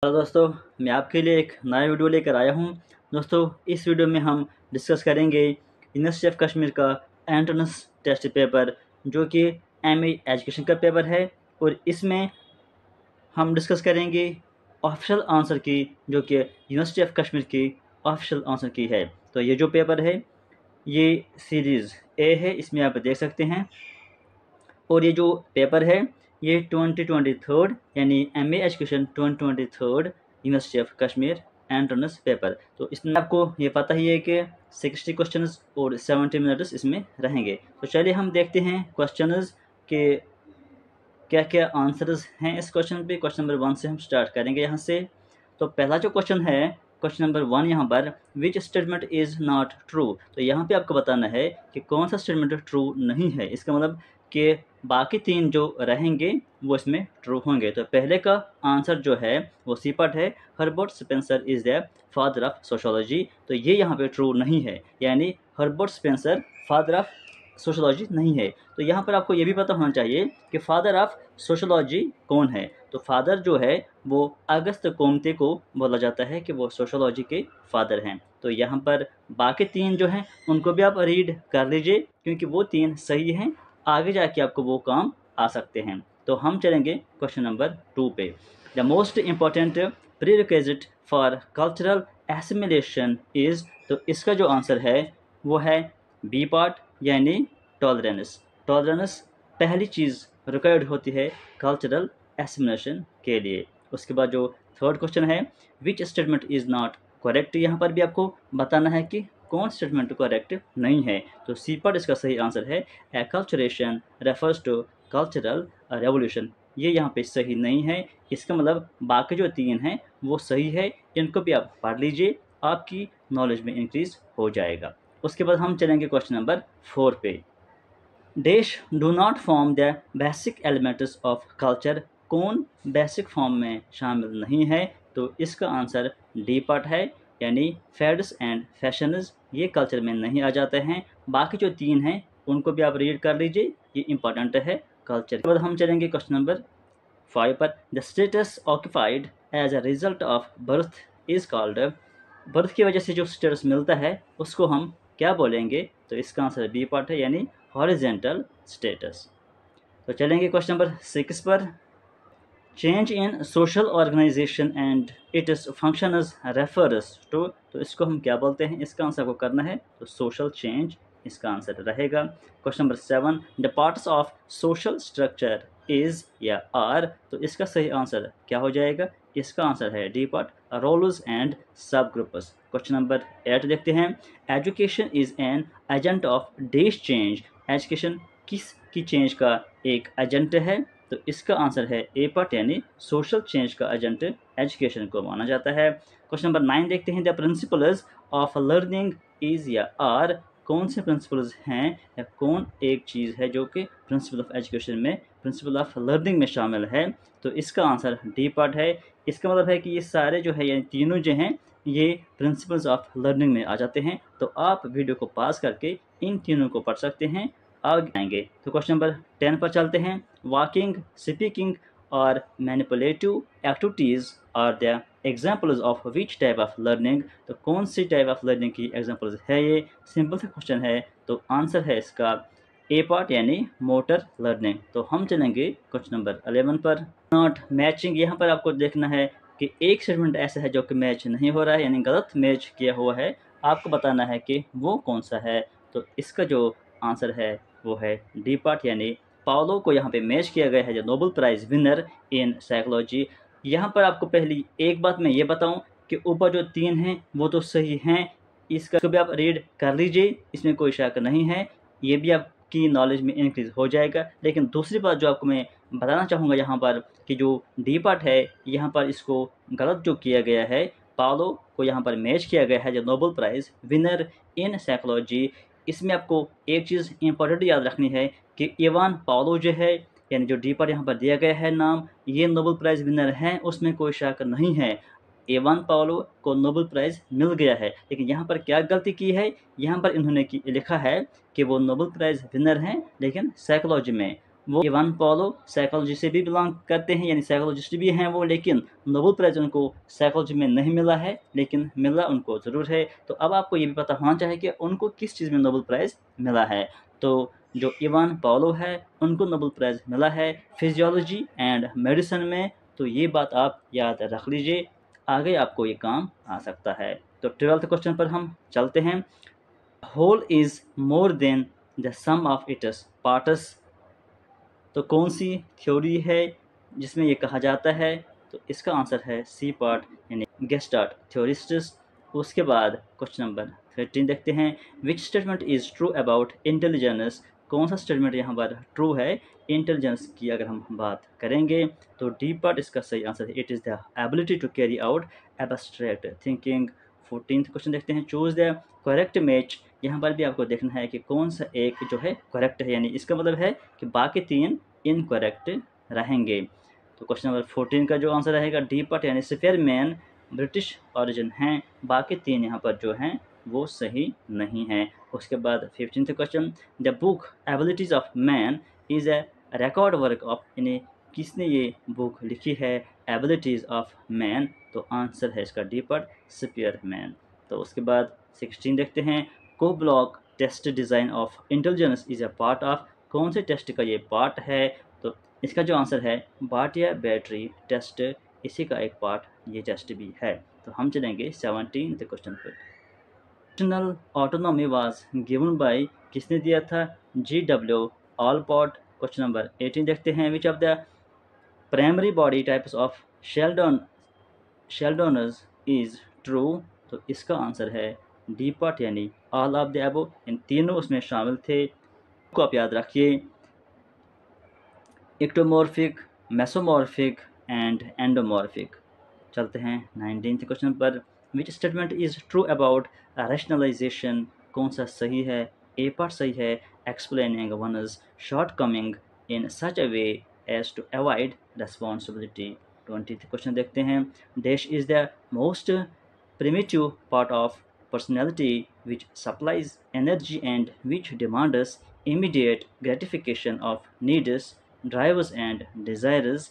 Hello दोस्तों, मैं आपके लिए एक नया वीडियो लेकर आया हूं। दोस्तों, इस वीडियो में हम डिस्कस करेंगे यूनिवर्सिटी ऑफ कश्मीर का एंट्रेंस टेस्ट पेपर, जो कि एमए एजुकेशन का पेपर है। और इसमें हम डिस्कस करेंगे ऑफिशियल आंसर की, जो कि यूनिवर्सिटी ऑफ कश्मीर की ऑफिशियल आंसर की है। तो ये जो पेपर है, ये सीरीज़ ए है, इसमें आप देख सकते हैं। और ये जो पेपर है, ये 2023 यानी MA education 2023 university of Kashmir entrance paper. तो इसमें आपको ये पता ही है कि 60 क्वेश्चंस और 70 मिनट्स इसमें रहेंगे। तो चलिए हम देखते हैं क्वेश्चंस के क्या क्या आंसर्स हैं इस क्वेश्चन पे। क्वेश्चन नंबर 1 से हम स्टार्ट करेंगे यहाँ से। तो पहला जो क्वेश्चन है, क्वेश्चन नंबर 1 यहाँ पर, which statement is not true. तो यहाँ पे आपको बताना है कि कौन सा स्टेटमेंट ट्रू नहीं है। इसका मतलब कि बाकी 3 जो रहेंगे वो इसमें ट्रू होंगे। तो पहले का आंसर जो है वो सी पार्ट है, Herbert Spencer is the father of sociology. तो ये यहाँ पे ट्रू नहीं है, यानी Herbert Spencer father of sociology नहीं है। तो यहाँ पर आपको ये भी पता होना चाहिए कि फादर ऑफ सोशोलॉजी कौन है। तो फादर जो है वो अगस्त कोमते को बोला जाता है कि वो सोशोलॉजी के फादर हैं। तो यहाँ पर बाकी 3 जो हैं उनको भी आप रीड कर लीजिए, क्योंकि वो 3 सही हैं। आगे जाके आपको वो काम आ सकते हैं। तो हम चलेंगे क्वेश्चन नंबर 2 पे। The most important prerequisite for cultural assimilation is. तो इसका जो आंसर है वो है बी पार्ट, यानी टॉलरेंस। टॉलरेंस पहली चीज़ रिक्वायर्ड होती है कल्चरल एसिमिलेशन के लिए। उसके बाद जो थर्ड क्वेश्चन है, विच स्टेटमेंट इज़ नॉट करेक्ट। यहाँ पर भी आपको बताना है कि कौन स्टेटमेंट करेक्ट नहीं है। तो सी पार्ट इसका सही आंसर है, एक्लचरेशन रेफर्स टू कल्चरल रेवोल्यूशन। ये यहाँ पे सही नहीं है। इसका मतलब बाकी जो 3 हैं वो सही है। इनको भी आप पढ़ लीजिए, आपकी नॉलेज में इंक्रीज हो जाएगा। उसके बाद हम चलेंगे क्वेश्चन नंबर 4 पे। Dash do not form the basic elements of culture. कौन बेसिक फॉर्म में शामिल नहीं है। तो इसका आंसर डी पार्ट है, यानी फैड्स एंड फैशंस ये कल्चर में नहीं आ जाते हैं। बाकी जो 3 हैं उनको भी आप रीड कर लीजिए, ये इंपॉर्टेंट है कल्चर। के बाद हम चलेंगे क्वेश्चन नंबर 5 पर। The status occupied as a result of birth is called. Birth की वजह से जो स्टेटस मिलता है उसको हम क्या बोलेंगे। तो इसका आंसर बी पार्ट है, यानी हॉरिजेंटल स्टेटस। तो चलेंगे क्वेश्चन नंबर 6 पर। Change in social organisation and its functions refers to. तो इसको हम क्या बोलते हैं, इसका आंसर को करना है। तो सोशल चेंज इसका आंसर रहेगा। Question number 7, the parts of social structure is या आर। तो इसका सही आंसर क्या हो जाएगा, इसका आंसर है डी पार्ट, रोल्स एंड सब ग्रुप्स। क्वेश्चन नंबर 8 देखते हैं। Education is an agent of days change. Education किस की चेंज का एक एजेंट है। तो इसका आंसर है ए पार्ट, यानी सोशल चेंज का एजेंट एजुकेशन को माना जाता है। क्वेश्चन नंबर 9 देखते हैं। The principles of learning is या आर। कौन से प्रिंसिपल्स हैं या कौन एक चीज़ है जो कि प्रिंसिपल ऑफ एजुकेशन में, प्रिंसिपल ऑफ लर्निंग में शामिल है। तो इसका आंसर डी पार्ट है। इसका मतलब है कि ये सारे जो है, यानी तीनों जो हैं, ये प्रिंसिपल्स ऑफ लर्निंग में आ जाते हैं। तो आप वीडियो को पॉज करके इन तीनों को पढ़ सकते हैं, आगे आएंगे। तो क्वेश्चन नंबर 10 पर चलते हैं। वॉकिंग, स्पीकिंग और manipulative activities are the examples of which type of learning. तो कौन सी टाइप ऑफ लर्निंग की एग्जाम्पल्स है ये, सिंपल सा क्वेश्चन है। तो आंसर है इसका ए पार्ट, यानी मोटर लर्निंग। तो हम चलेंगे क्वेश्चन नंबर 11 पर। Not matching. यहाँ पर आपको देखना है कि एक स्टेटमेंट ऐसा है जो कि मैच नहीं हो रहा है, यानी गलत मैच किया हुआ है। आपको बताना है कि वो कौन सा है। तो इसका जो आंसर है वो है डी पार्ट, यानी पाओलो को यहाँ पे मैच किया गया है, जो Nobel prize winner in psychology. यहाँ पर आपको पहली एक बात मैं ये बताऊँ कि ऊपर जो 3 हैं वो तो सही हैं। इसका भी आप रीड कर लीजिए, इसमें कोई शक नहीं है। ये भी आपकी नॉलेज में इंक्रीज़ हो जाएगा। लेकिन दूसरी बात जो आपको मैं बताना चाहूँगा यहाँ पर, कि जो डी पार्ट है यहाँ पर इसको गलत जो किया गया है, पाओलो को यहाँ पर मैच किया गया है जो Nobel prize winner in psychology. इसमें आपको एक चीज़ इंपॉर्टेंट याद रखनी है कि इवान पाओलो जो है, यानी जो डी पार्ट यहाँ पर दिया गया है नाम, ये नोबेल प्राइज़ विनर हैं, उसमें कोई शक नहीं है। इवान पाओलो को नोबेल प्राइज़ मिल गया है। लेकिन यहाँ पर क्या गलती की है, यहाँ पर इन्होंने लिखा है कि वो नोबेल प्राइज़ विनर हैं, लेकिन साइकोलॉजी में। वो इवान पॉलो साइकोलॉजी से भी बिलोंग करते हैं, यानी साइकोलॉजिस्ट भी हैं वो, लेकिन नोबेल प्राइज़ उनको साइकोलॉजी में नहीं मिला है, लेकिन मिला उनको ज़रूर है। तो अब आपको ये भी पता होना चाहिए कि उनको किस चीज़ में नोबेल प्राइज़ मिला है। तो जो इवान पॉलो है उनको नोबेल प्राइज़ मिला है फिजियोलॉजी एंड मेडिसिन में। तो ये बात आप याद रख लीजिए, आगे आपको ये काम आ सकता है। तो 12th क्वेश्चन पर हम चलते हैं। Whole is more than the sum of its parts. तो कौन सी थ्योरी है जिसमें ये कहा जाता है? तो इसका आंसर है सी पार्ट, यानी गेस्टार्ट थ्योरिस्ट्स। उसके बाद क्वेश्चन नंबर 13 देखते हैं। विच statement is true about intelligence. कौन सा स्टेटमेंट यहाँ पर ट्रू है इंटेलिजेंस की अगर हम बात करेंगे? तो डी पार्ट इसका सही आंसर है, it is the ability to carry out abstract thinking. 14th question देखते हैं। Choose the correct match. यहाँ पर भी आपको देखना है कि कौन सा एक जो है करेक्ट है, यानी इसका मतलब है कि बाकी 3 इनकरेक्ट रहेंगे। तो क्वेश्चन नंबर 14 का जो आंसर रहेगा डी पार्ट, यानी स्पेयरमैन ब्रिटिश ओरिजिन हैं, बाकी 3 यहाँ पर जो हैं वो सही नहीं है। उसके बाद 15th question. The book abilities of man is a record work of, यानी किसने ये बुक लिखी है एबिलिटीज़ ऑफ मैन? तो आंसर है इसका डी पार्ट, स्पेयरमैन। तो उसके बाद 16 देखते हैं। Kohs block test design of intelligence is a part of. कौन से टेस्ट का ये पार्ट है? तो इसका जो आंसर है बाटिया बैटरी टेस्ट, इसी का एक पार्ट ये टेस्ट भी है। तो हम चलेंगे 17th क्वेश्चन पर। National autonomy was given by, किसने दिया था? GW ऑलपॉट। क्वेश्चन नंबर 18 देखते हैं। Which of the primary body types of Sheldon's is true. तो इसका आंसर है डी पार्ट, यानी ऑल ऑफ द अबव। इन तीनों उसमें शामिल थे, को आप याद रखिए, एक्टोमॉर्फिक, मेसोमॉर्फिक एंड एंडोमॉर्फिक। चलते हैं 19th क्वेश्चन पर। Which statement is true about rationalisation. कौन सा सही है? ए पार्ट सही है, explaining one's shortcoming in such a way as to avoid responsibility. 20th question देखते हैं। Dash is the most primitive part of personality which supplies energy and which demands immediate gratification of needs, drives and desires।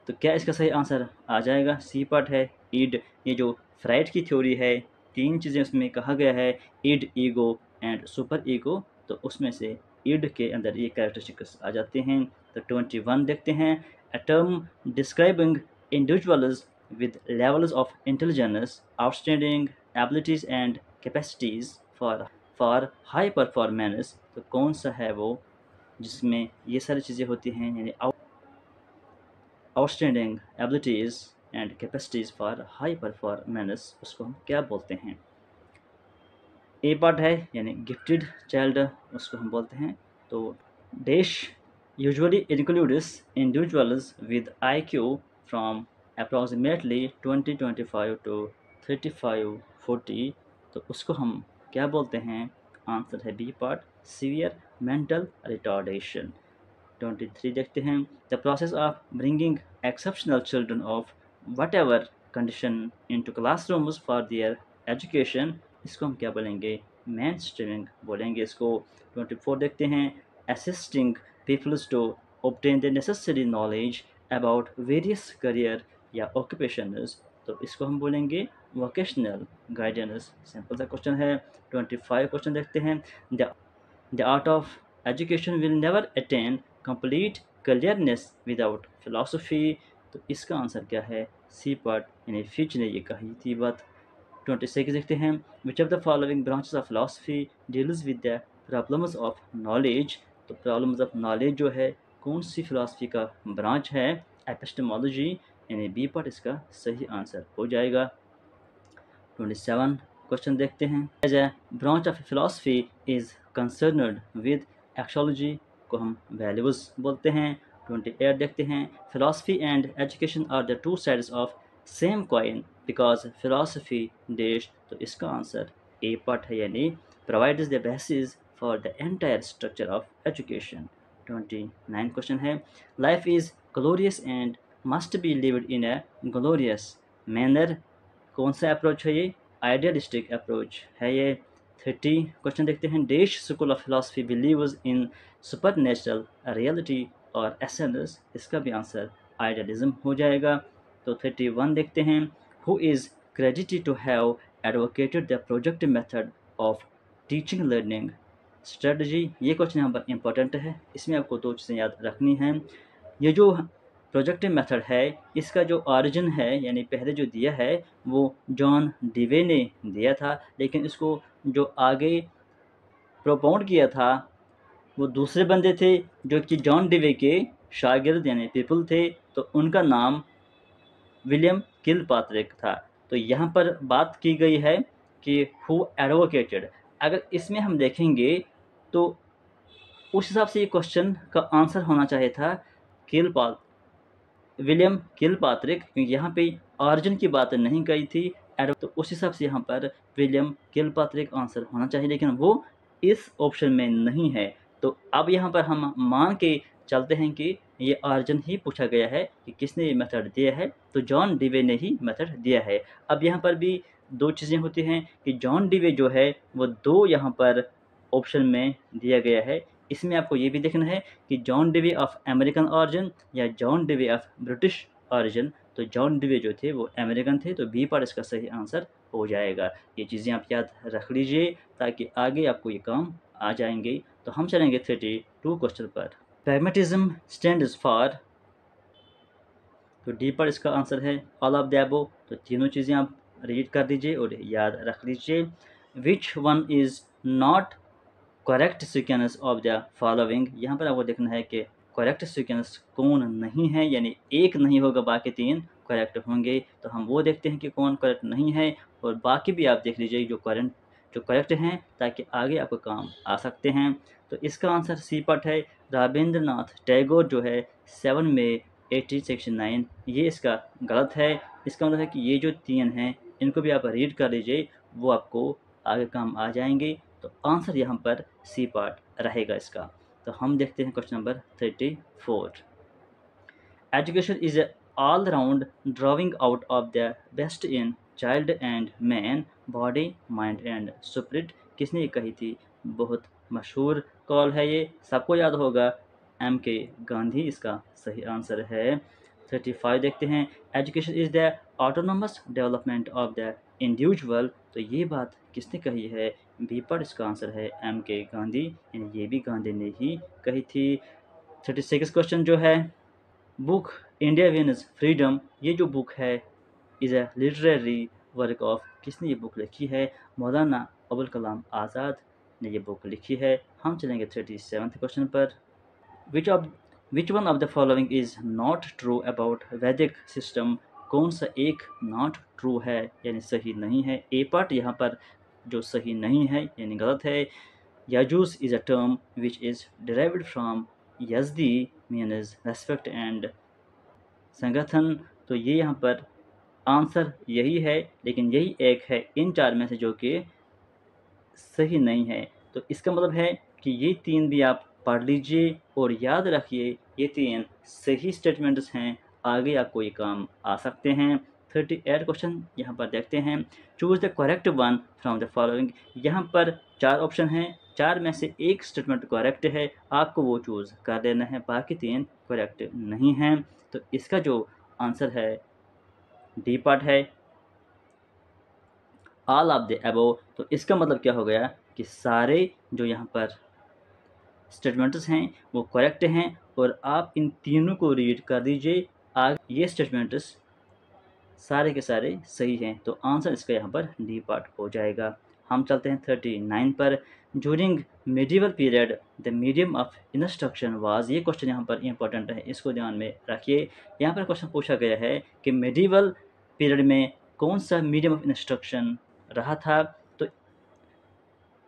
तो क्या इसका सही answer आ जाएगा? C part है, ईड। ये जो फ्राइड की थ्योरी है, 3 चीज़ें उसमें कहा गया है, ईड, ईगो एंड सुपर ईगो। तो उसमें से ईड के अंदर ये कैरेक्टरिस्टिक्स आ जाते हैं। तो 21 देखते हैं। A term describing individuals with levels of intelligence, outstanding abilities and capacities for high performance। तो कौन सा है वो जिसमें ये सारी चीज़ें होती हैं, यानी outstanding abilities and capacities for high performance, उसको हम क्या बोलते हैं? ए पार्ट है, यानी गिफ्टेड चाइल्ड, उसको हम बोलते हैं। तो dash usually includes individuals with IQ from approximately 20-25 to 35-40। तो उसको हम क्या बोलते हैं? आंसर है B part, severe mental retardation. 23 देखते हैं। The process of bringing exceptional children of whatever condition into classrooms for their education, इसको हम क्या बोलेंगे? मेन स्ट्रीमिंग बोलेंगे इसको। 24 देखते हैं। Assisting peoples to obtain the necessary knowledge about various career या occupations, तो इसको हम बोलेंगे वोकेशनल गाइडेंस। सिंपल सा क्वेश्चन है। 25 क्वेश्चन देखते हैं। The art of education will never attain complete clearness without philosophy। तो इसका आंसर क्या है? सी पार्ट, यानी फिच ने ये कही थी बात। 26 देखते हैं। Which of the following branches of philosophy deals with the problems of knowledge. तो प्रॉब्लम्स ऑफ नॉलेज जो है कौन सी फिलोसफी का ब्रांच है? एपिस्टेमोलॉजी, यानी बी पार्ट इसका सही आंसर हो जाएगा। 27 क्वेश्चन देखते हैं। As a branch of philosophy is concerned with axiology, को हम वैल्यूज बोलते हैं। 28 देखते हैं। Philosophy and education are the two sides of same coin because philosophy dash. तो इसका आंसर ए पार्ट है, यानी provides the basis for the entire structure of education. 29 question है। Life is glorious and must be lived in a glorious manner, कौन सा approach है ये? Idealistic approach है ये। 30 क्वेश्चन देखते हैं। Dash school of philosophy believes in super natural reality और एसेंस, इसका भी आंसर आइडियलिज्म हो जाएगा। तो 31 देखते हैं। Who is credited to have advocated the project method of teaching learning strategy, ये क्वेश्चन यहाँ पर इंपॉर्टेंट है। इसमें आपको दो चीज़ें याद रखनी हैं। ये जो प्रोजेक्ट मेथड है, इसका जो ऑरिजिन है यानी पहले जो दिया है वो जॉन डिवे ने दिया था, लेकिन इसको जो आगे प्रोपाउंड किया था वो दूसरे बंदे थे जो कि जॉन डिवे के शागिर्द यानी पीपल थे, तो उनका नाम विलियम किलपात्रिक था। तो यहाँ पर बात की गई है कि हु एडवोकेटेड, अगर इसमें हम देखेंगे तो उस हिसाब से ये क्वेश्चन का आंसर होना चाहिए था किलपात विलियम किलपात्रिक, क्योंकि यहाँ पे ऑरिजिन की बात नहीं कही थी तो उस हिसाब से यहाँ पर विलियम किलपात्रिक आंसर होना चाहिए, लेकिन वो इस ऑप्शन में नहीं है। तो अब यहाँ पर हम मान के चलते हैं कि ये ऑरिजिन ही पूछा गया है कि किसने ये मेथड दिया है, तो जॉन डिवे ने ही मेथड दिया है। अब यहाँ पर भी दो चीज़ें होती हैं कि जॉन डिवे जो है वो दो यहाँ पर ऑप्शन में दिया गया है। इसमें आपको ये भी देखना है कि John Dewey of American origin या John Dewey of British origin. तो जॉन डिवे जो थे वो अमेरिकन थे, तो बी पार्ट इसका सही आंसर हो जाएगा। ये चीज़ें आप याद रख लीजिए ताकि आगे आपको ये काम आ जाएंगे। तो हम चलेंगे 32 क्वेश्चन पर। प्रैग्मेटिज्म स्टैंड्स फॉर, तो डी पर इसका आंसर है ऑल ऑफ द अबव। तो तीनों चीज़ें आप रीड कर दीजिए और याद रख लीजिए। Which one is not correct sequence of the following, यहाँ पर आपको देखना है कि करेक्ट सीक्वेंस कौन नहीं है, यानी एक नहीं होगा बाकी तीन करेक्ट होंगे। तो हम वो देखते हैं कि कौन करेक्ट नहीं है और बाकी भी आप देख लीजिए जो करेक्ट हैं, ताकि आगे आपको काम आ सकते हैं। तो इसका आंसर सी पार्ट है। रविंद्रनाथ टैगोर जो है 7 मई 1869, ये इसका गलत है। इसका मतलब है कि ये जो तीन हैं इनको भी आप रीड कर लीजिए, वो आपको आगे काम आ जाएंगे। तो आंसर यहाँ पर सी पार्ट रहेगा इसका। तो हम देखते हैं question number 34। Education is a all round drawing out of the best in child and man, body mind and spirit, किसने ये कही थी? बहुत मशहूर कॉल है, ये सबको याद होगा, M.K. गांधी इसका सही आंसर है। 35 देखते हैं। Education is the autonomous development of the individual, तो ये बात किसने कही है? बी पर इसका आंसर है M.K. गांधी, यानी ये भी गांधी ने ही कही थी। 36 क्वेश्चन जो है, बुक इंडिया विन्स फ्रीडम, ये जो बुक है is a literary work of, किसने ये बुक लिखी है? मौलाना अबुल कलाम आज़ाद ने ये बुक लिखी है। हम चलेंगे 37 क्वेश्चन पर। Which one of the following is not true about वैदिक सिस्टम, कौन सा एक नॉट ट्रू है यानी सही नहीं है? ए पार्ट यहाँ पर जो सही नहीं है यानी गलत है। याजूस is a term which is derived from यजदी मीन्स रेस्पेक्ट एंड संगठन, तो ये यहाँ पर आंसर यही है, लेकिन यही एक है इन चार में से जो कि सही नहीं है। तो इसका मतलब है कि ये तीन भी आप पढ़ लीजिए और याद रखिए, ये तीन सही स्टेटमेंट्स हैं, आगे आपको ये काम आ सकते हैं। 38 क्वेश्चन यहाँ पर देखते हैं। Choose the correct one from the following, यहाँ पर चार ऑप्शन हैं, चार में से एक स्टेटमेंट करेक्ट है, आपको वो चूज़ कर लेना है, बाकी तीन करेक्ट नहीं हैं। तो इसका जो आंसर है डी पार्ट है, ऑल ऑफ द अबव। तो इसका मतलब क्या हो गया कि सारे जो यहाँ पर स्टेटमेंट्स हैं वो करेक्ट हैं और आप इन तीनों को रीड कर दीजिए, आगे ये स्टेटमेंट्स सारे के सारे सही हैं। तो आंसर इसका यहाँ पर डी पार्ट हो जाएगा। हम चलते हैं 39 पर। During medieval period the medium of instruction was, ये क्वेश्चन यहाँ पर इंपॉर्टेंट है, इसको ध्यान में रखिए। यहाँ पर क्वेश्चन पूछा गया है कि मेडिवल पीरियड में कौन सा मीडियम ऑफ इंस्ट्रक्शन रहा था? तो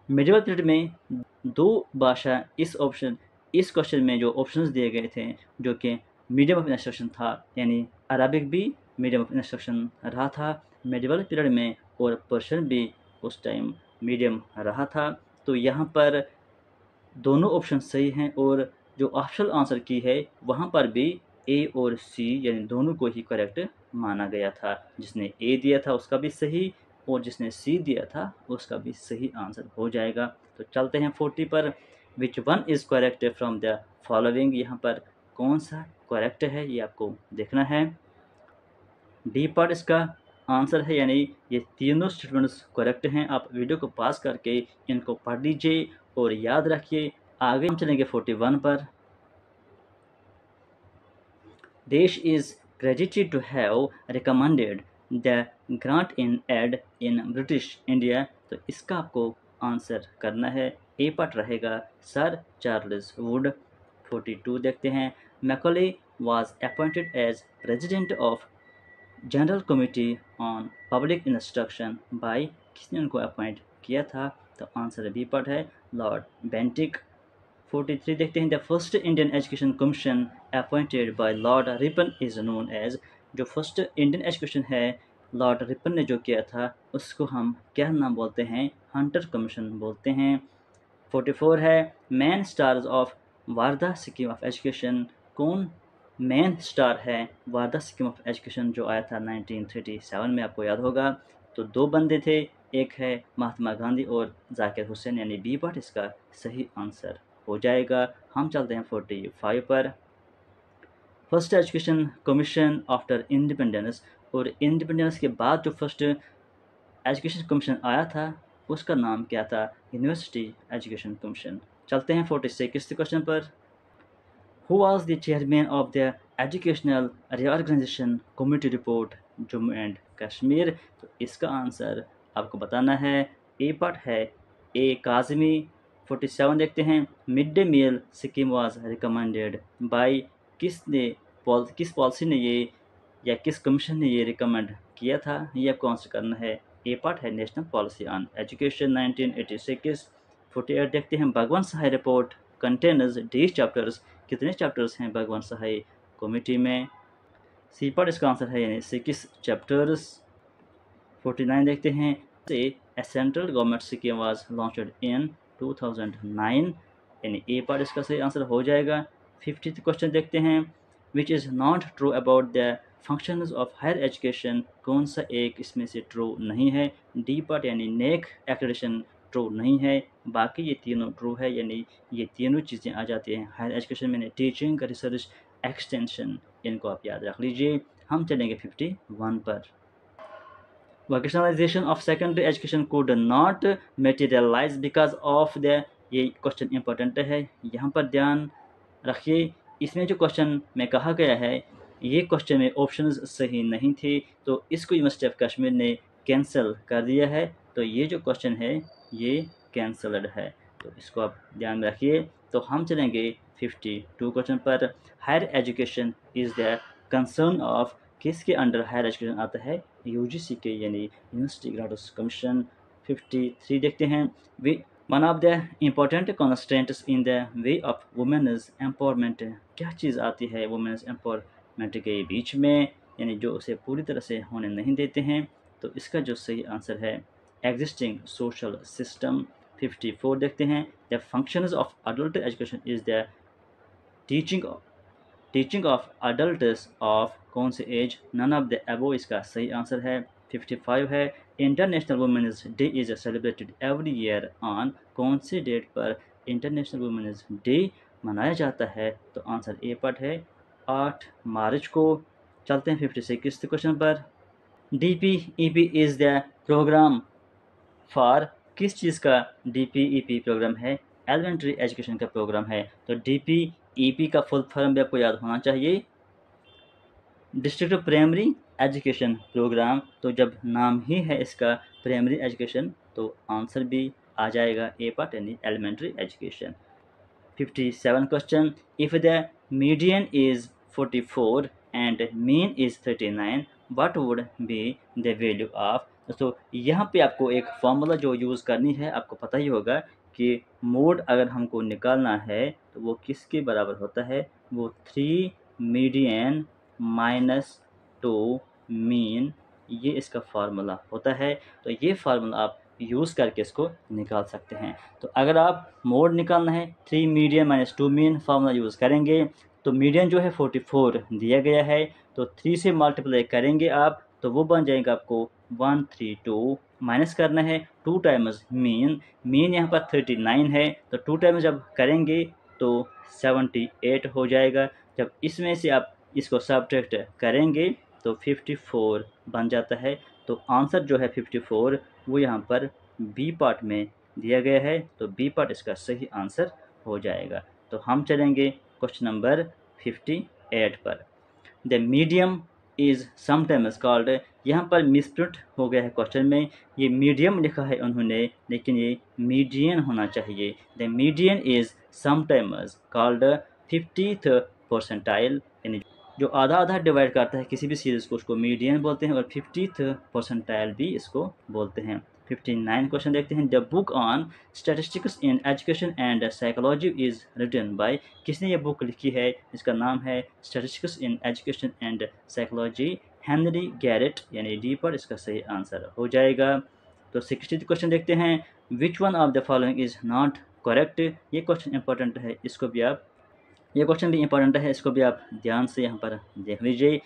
मेडिवल पीरियड में दो भाषा इस क्वेश्चन में जो ऑप्शंस दिए गए थे जो कि मीडियम ऑफ इंस्ट्रक्शन था, यानी अरबिक भी मीडियम ऑफ इंस्ट्रक्शन रहा था मेडिवल पीरियड में और पर्शियन भी उस टाइम मीडियम रहा था। तो यहाँ पर दोनों ऑप्शन सही हैं और जो ऑप्शनल आंसर की है वहाँ पर भी ए और सी यानी दोनों को ही करेक्ट माना गया था। जिसने ए दिया था उसका भी सही और जिसने सी दिया था उसका भी सही आंसर हो जाएगा। तो चलते हैं 40 पर। Which one is correct from the following, यहाँ पर कौन सा करेक्ट है ये आपको देखना है। डी पार्ट इसका आंसर है, यानी ये तीनों स्टेटमेंट्स करेक्ट हैं। आप वीडियो को पास करके इनको पढ़ लीजिए और याद रखिए। आगे हम चलेंगे 41 पर। देश is credited to have recommended the grant in aid in British India, तो इसका आपको आंसर करना है। ए पार्ट रहेगा सर चार्ल्स वुड। 42 देखते हैं। Macaulay was appointed as president of general committee on public instruction by, किसने उनको अपॉइंट किया था? तो आंसर बी पार्ट है लॉर्ड बेंटिक। 43 देखते हैं। The first Indian education commission appointed by Lord Ripon is known as, जो फर्स्ट इंडियन एजुकेशन है लॉर्ड रिपन ने जो किया था उसको हम क्या नाम बोलते हैं? हंटर कमीशन बोलते हैं। 44 है। Main stars of Wardha scheme of education, कौन मेन स्टार है वारदा स्कीम ऑफ एजुकेशन जो आया था 1937 में, आपको याद होगा। तो दो बंदे थे, एक है महात्मा गांधी और जाकिर हुसैन, यानी बी पार्ट इसका सही आंसर हो जाएगा। हम चलते हैं 45 पर। First education commission after independence, और इंडिपेंडेंस के बाद जो फर्स्ट एजुकेशन कमीशन आया था उसका नाम क्या था? University education commission. चलते हैं 46 क्वेश्चन पर। Who was the chairman of the educational reorganisation committee report Jammu and Kashmir, तो इसका आंसर आपको बताना है। ए पार्ट है ए काजमी। 47 देखते हैं। Mid day meal scheme was recommended by, किस पॉलिसी ने ये या किस कमीशन ने ये रिकमेंड किया था? ये आपको आंसर करना है। ए पार्ट है नेशनल पॉलिसी ऑन एजुकेशन 1986। 48 देखते हैं। भगवान सहाय रिपोर्ट कंटेनर्स डी चैप्टर्स, कितने चैप्टर्स हैं भगवान सहाय कमेटी में? सी पार्ट इसका आंसर है, यानी 6 चैप्टर्स। 49 देखते हैं। A central government scheme was launched in 2009, यानी ए पार्ट इसका सही आंसर हो जाएगा। 50th क्वेश्चन देखते हैं। Which is not true about the functions of higher education, कौन सा एक इसमें से ट्रू नहीं है? डी पार्ट यानी नेक एक्रेडिशन ट्रू नहीं है, बाकी ये तीनों ट्रू है, यानी ये तीनों चीज़ें आ जाती हैं हायर एजुकेशन में। टीचिंग, रिसर्च, एक्सटेंशन, इनको आप याद रख लीजिए। हम चलेंगे 51 पर। Vocationalisation of secondary education could not materialise because of the, ये क्वेश्चन इंपॉर्टेंट है, यहाँ पर ध्यान रखिए। इसमें जो क्वेश्चन में कहा गया है ये क्वेश्चन में ऑप्शंस सही नहीं थे, तो इसको यूनिवर्सिटी ऑफ कश्मीर ने कैंसिल कर दिया है। तो ये जो क्वेश्चन है ये कैंसल्ड है, तो इसको आप ध्यान में रखिए। तो हम चलेंगे 52 क्वेश्चन पर। Higher education is the concern of, किसके अंडर हायर एजुकेशन आता है? यूजीसी के, यानी यूनिवर्सिटी ग्रेजुएट्स कमीशन। 53 देखते हैं। One of the important constants in the way of women's empowerment, क्या चीज़ आती है वुमेन्स एम्पावरमेंट के बीच में, यानी जो उसे पूरी तरह से होने नहीं देते हैं? तो इसका जो सही आंसर है एग्जिस्टिंग सोशल सिस्टम। 54 देखते हैं। The functions of adult education is the teaching of adults of, कौन से age? None of the above इसका सही आंसर है। 55 है। International women's day is celebrated every year on, कौन से डेट पर इंटरनेशनल वुमेन्स डे मनाया जाता है? तो आंसर ए पार्ट है 8 मार्च को। चलते हैं 56 क्वेश्चन पर। DPEP is the programme for, किस चीज़ का DPEP प्रोग्राम है? एलिमेंट्री एजुकेशन का प्रोग्राम है। तो DPEP का फुल फॉर्म भी आपको याद होना चाहिए, डिस्ट्रिक्ट प्राइमरी एजुकेशन प्रोग्राम। तो जब नाम ही है इसका प्राइमरी एजुकेशन, तो आंसर भी आ जाएगा ए पार्ट, यानी elementary education. 57 question. If the median is 44 and mean is 39, what would be the value of? दोस्तों यहाँ पे आपको एक फार्मूला जो यूज़ करनी है, आपको पता ही होगा कि मोड अगर हमको निकालना है तो वो किसके बराबर होता है? वो 3 मीडियन माइनस 2 मीन, ये इसका फार्मूला होता है। तो ये फार्मूला आप यूज़ करके इसको निकाल सकते हैं। तो अगर आप मोड निकालना है 3 median minus 2 mean formula use करेंगे, तो मीडियन जो है 44 दिया गया है, तो 3 से मल्टीप्लाई करेंगे आप, तो वो बन जाएगा आपको 132 माइनस करना है 2 टाइम्स मीन। मीन यहाँ पर 39 है, तो 2 टाइम्स जब करेंगे तो 78 हो जाएगा। जब इसमें से आप इसको सब्ट्रैक्ट करेंगे तो 54 बन जाता है। तो आंसर जो है 54 वो यहाँ पर बी पार्ट में दिया गया है, तो बी पार्ट इसका सही आंसर हो जाएगा। तो हम चलेंगे क्वेश्चन नंबर 58 पर। The medium is sometimes called, यहाँ पर मिसप्रिंट हो गया है क्वेश्चन में, ये मीडियम लिखा है उन्होंने, लेकिन ये मीडियन होना चाहिए। The median is sometimes called 50th percentile, यानी जो आधा आधा डिवाइड करता है किसी भी सीरीज़ को उसको मीडियन बोलते हैं, और 50th परसेंटाइल भी इसको बोलते हैं। 59 क्वेश्चन देखते हैं। The book on statistics in education and psychology is written by, किसने ये बुक लिखी है? इसका नाम है statistics in education and psychology, Henry Garrett, यानी डी पर इसका सही आंसर हो जाएगा। तो 60th क्वेश्चन देखते हैं। Which one of the following is not correct, ये क्वेश्चन इंपॉर्टेंट है, इसको भी आप, ये क्वेश्चन भी इंपॉर्टेंट है, इसको भी आप ध्यान से यहाँ पर देख लीजिए।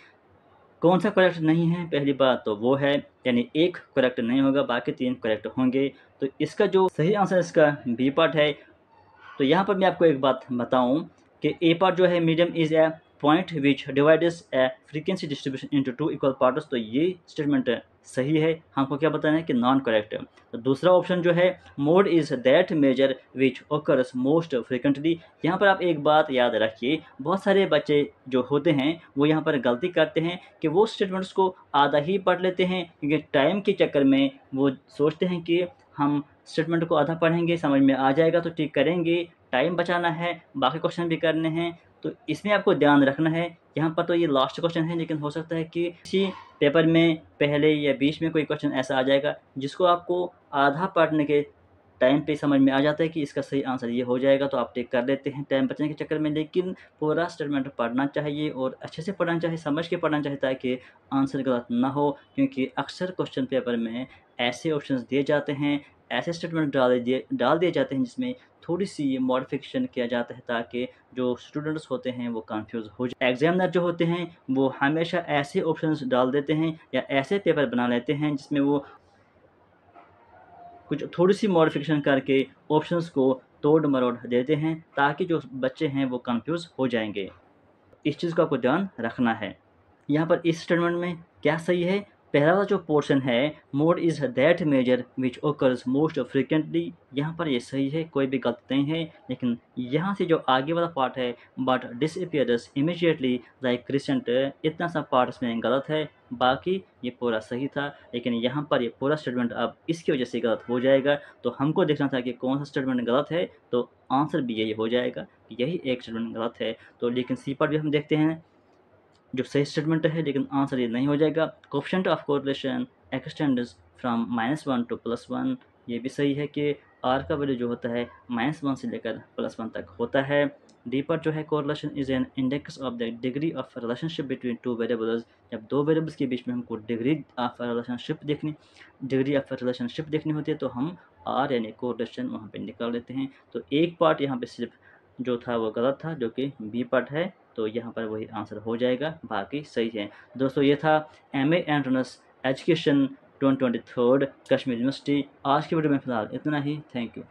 कौन सा करेक्ट नहीं है? पहली बात तो वो है, यानी एक करेक्ट नहीं होगा, बाकी 3 करेक्ट होंगे। तो इसका जो सही आंसर इसका बी पार्ट है। तो यहाँ पर मैं आपको एक बात बताऊँ कि ए पार्ट जो है medium is a point which divides A frequency distribution into 2 equal parts, तो ये स्टेटमेंट सही है। हमको क्या बताना है कि नॉन करेक्ट है। तो दूसरा ऑप्शन जो है mode is that major which occurs most frequently, यहाँ पर आप एक बात याद रखिए, बहुत सारे बच्चे जो होते हैं वो यहाँ पर गलती करते हैं कि वो स्टेटमेंट्स को आधा ही पढ़ लेते हैं, क्योंकि टाइम के चक्कर में वो सोचते हैं कि हम स्टेटमेंट को आधा पढ़ेंगे, समझ में आ जाएगा तो ठीक करेंगे, टाइम बचाना है, बाकी क्वेश्चन भी करने हैं। तो इसमें आपको ध्यान रखना है। यहाँ पर तो ये लास्ट क्वेश्चन है, लेकिन हो सकता है कि इसी पेपर में पहले या बीच में कोई क्वेश्चन ऐसा आ जाएगा जिसको आपको आधा पढ़ने के टाइम पे समझ में आ जाता है कि इसका सही आंसर ये हो जाएगा, तो आप टिक कर लेते हैं टाइम बचने के चक्कर में। लेकिन पूरा स्टेटमेंट पढ़ना चाहिए और अच्छे से पढ़ना चाहिए, समझ के पढ़ना चाहिए, ताकि आंसर गलत ना हो। क्योंकि अक्सर क्वेश्चन पेपर में ऐसे ऑप्शंस दिए जाते हैं, ऐसे स्टेटमेंट डाल दिए जाते हैं जिसमें थोड़ी सी मॉडिफिकेशन किया जाता है, ताकि जो स्टूडेंट्स होते हैं वो कंफ्यूज हो जाए। एग्जामिनर जो होते हैं वो हमेशा ऐसे ऑप्शंस डाल देते हैं या ऐसे पेपर बना लेते हैं जिसमें वो कुछ थोड़ी सी मॉडिफिकेशन करके ऑप्शंस को तोड़ मरोड़ देते हैं, ताकि जो बच्चे हैं वो कंफ्यूज हो जाएंगे। इस चीज़ का आपको ध्यान रखना है। यहाँ पर इस स्टेटमेंट में क्या सही है? पहला वाला जो पोर्शन है mode is that major which occurs most frequently, यहाँ पर ये सही है, कोई भी गलत नहीं है। लेकिन यहाँ से जो आगे वाला पार्ट है but disappears immediately like crescent, इतना सा पार्ट इसमें गलत है, बाकी ये पूरा सही था। लेकिन यहाँ पर ये पूरा स्टेटमेंट अब इसकी वजह से गलत हो जाएगा। तो हमको देखना था कि कौन सा स्टेटमेंट गलत है, तो आंसर भी यही हो जाएगा कि यही एक स्टेटमेंट गलत है। तो लेकिन सी पार्ट भी हम देखते हैं जो सही स्टेटमेंट है, लेकिन आंसर ये नहीं हो जाएगा। Coefficient of correlation extends from -1 to +1, ये भी सही है कि आर का वैल्यू जो होता है -1 से लेकर +1 तक होता है। डी पर जो है correlation is an index of the degree of relationship between 2 variables, जब 2 वेरिएबल्स के बीच में हमको डिग्री ऑफ रिलेशनशिप देखनी होती है तो हम आर यानी कोरिलेशन वहाँ पे निकाल लेते हैं। तो एक पार्ट यहाँ पे सिर्फ जो था वो गलत था, जो कि बी पार्ट है, तो यहाँ पर वही आंसर हो जाएगा, बाकी सही है। दोस्तों ये था MA entrance education 2023 Kashmir university. आज की वीडियो में फ़िलहाल इतना ही। Thank you.